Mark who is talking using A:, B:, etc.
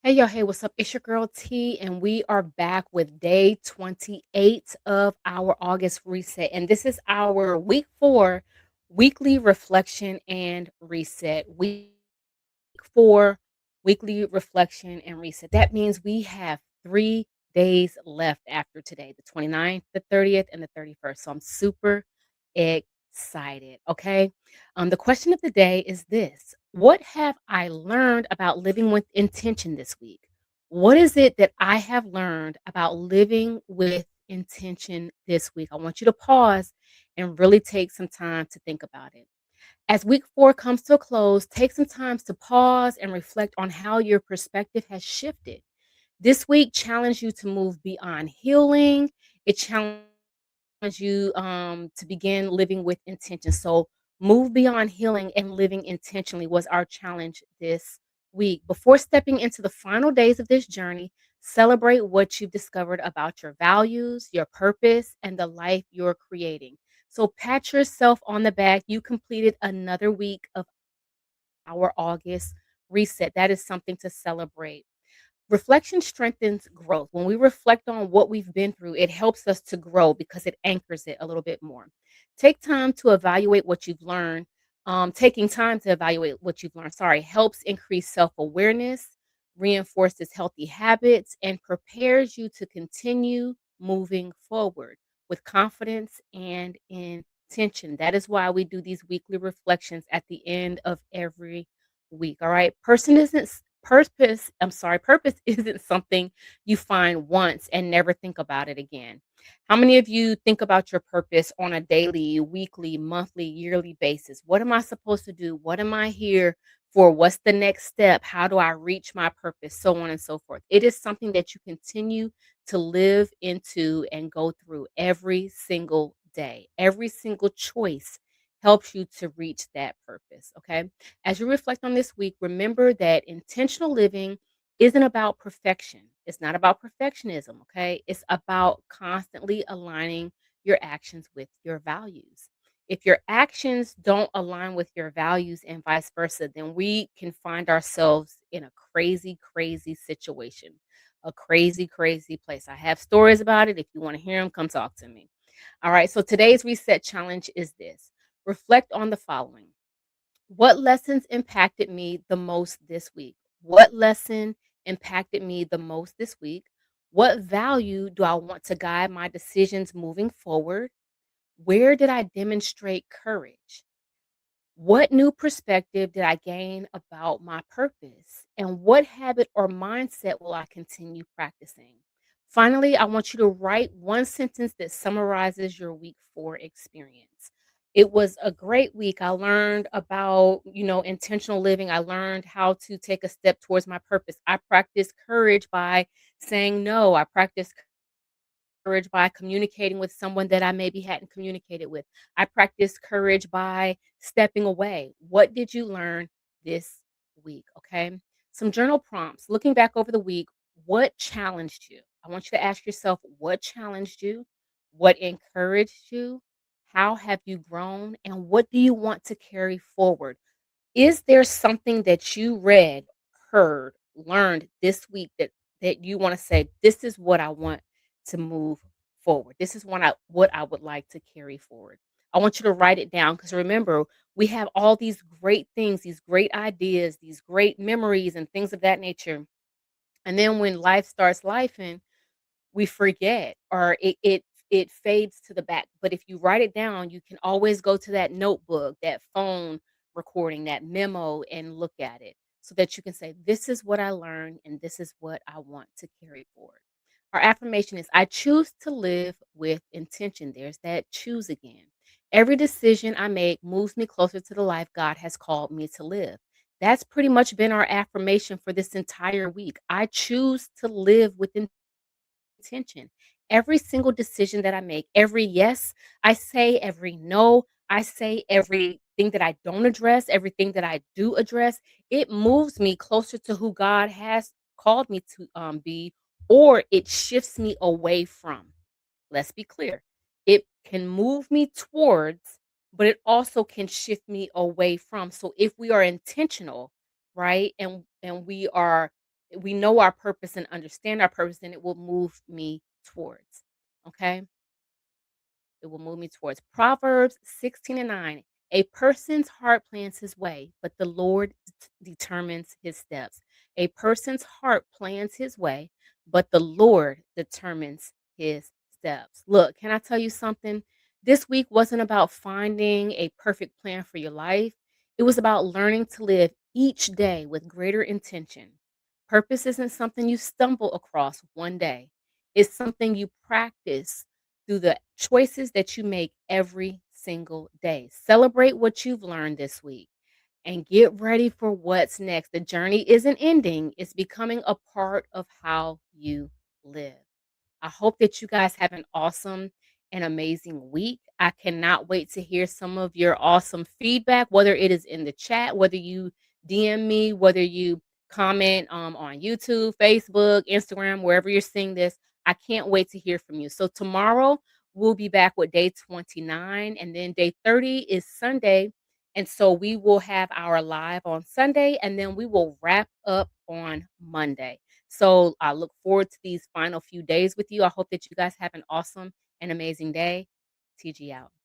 A: Hey, yo, hey, what's up? It's your girl T, and we are back with day 28 of our August reset. And this is our week 4 weekly reflection and reset. Week 4 weekly reflection and reset. That means we have 3 days left after today, the 29th, the 30th, and the 31st. So I'm super excited. Okay. The question of the day is this: what have I learned about living with intention this week? What is it that I have learned about living with intention this week? I want you to pause and really take some time to think about it. As week 4 comes to a close, take some time to pause and reflect on how your perspective has shifted. This week challenged you to move beyond healing. It challenged you to begin living with intention. So, move beyond healing and living intentionally was our challenge this week. Before stepping into the final days of this journey, celebrate what you've discovered about your values, your purpose, and the life you're creating. So, pat yourself on the back. You completed another week of our August reset. That is something to celebrate. Reflection strengthens growth. When we reflect on what we've been through, it helps us to grow because it anchors it a little bit more. Take time to evaluate what you've learned. Taking time to evaluate what you've learned, sorry, helps increase self awareness, reinforces healthy habits, and prepares you to continue moving forward with confidence and intention. That is why we do these weekly reflections at the end of every week. All right. Purpose isn't something you find once and never think about it again. How many of you think about your purpose on a daily, weekly, monthly, yearly basis? What am I supposed to do? What am I here for? What's the next step? How do I reach my purpose? So on and so forth. It is something that you continue to live into and go through every single day. Every single choice helps you to reach that purpose. Okay. As you reflect on this week, remember that intentional living isn't about perfection. It's not about perfectionism, okay? It's about constantly aligning your actions with your values. If your actions don't align with your values and vice versa, then we can find ourselves in a crazy, crazy situation, a crazy, crazy place. I have stories about it. If you want to hear them, come talk to me. All right. So today's reset challenge is this: reflect on the following. What lessons impacted me the most this week? What lesson impacted me the most this week? What value do I want to guide my decisions moving forward? Where did I demonstrate courage? What new perspective did I gain about my purpose? And what habit or mindset will I continue practicing? Finally, I want you to write one sentence that summarizes your week 4 experience. It was a great week. I learned about, intentional living. I learned how to take a step towards my purpose. I practiced courage by saying no. I practiced courage by communicating with someone that I maybe hadn't communicated with. I practiced courage by stepping away. What did you learn this week? Okay. Some journal prompts. Looking back over the week, what challenged you? I want you to ask yourself what challenged you? What encouraged you? How have you grown? And what do you want to carry forward? Is there something that you read, heard, learned this week that you wanna say, "This is what I want to move forward. This is what I would like to carry forward." I want you to write it down because remember, we have all these great things, these great ideas, these great memories and things of that nature, and then when life starts lifing, we forget or it fades to the back. But if you write it down, you can always go to that notebook, that phone recording, that memo and look at it so that you can say, this is what I learned and this is what I want to carry forward. Our affirmation is I choose to live with intention. There's that choose again. Every decision I make moves me closer to the life God has called me to live. That's pretty much been our affirmation for this entire week. I choose to live with intention. Every single decision that I make, every yes I say, every no I say, everything that I don't address, everything that I do address, it moves me closer to who God has called me to be, or it shifts me away from. Let's be clear. It can move me towards, but it also can shift me away from. So if we are intentional, right? And we are we know our purpose and understand our purpose, then it will move me towards. Okay? It will move me towards Proverbs 16 and 9. A person's heart plans his way, but the Lord determines his steps. A person's heart plans his way, but the Lord determines his steps. Look, can I tell you something? This week wasn't about finding a perfect plan for your life. It was about learning to live each day with greater intention. Purpose isn't something you stumble across one day, it's something you practice through the choices that you make every single day. Celebrate what you've learned this week and get ready for what's next. The journey isn't ending, it's becoming a part of how you live. I hope that you guys have an awesome and amazing week. I cannot wait to hear some of your awesome feedback, whether it is in the chat, whether you DM me, whether you comment on YouTube, Facebook, Instagram, wherever you're seeing this. I can't wait to hear from you. So, tomorrow we'll be back with day 29, and then day 30 is Sunday. And so, we will have our live on Sunday, and then we will wrap up on Monday. So I look forward to these final few days with you. I hope that you guys have an awesome and amazing day. TG out.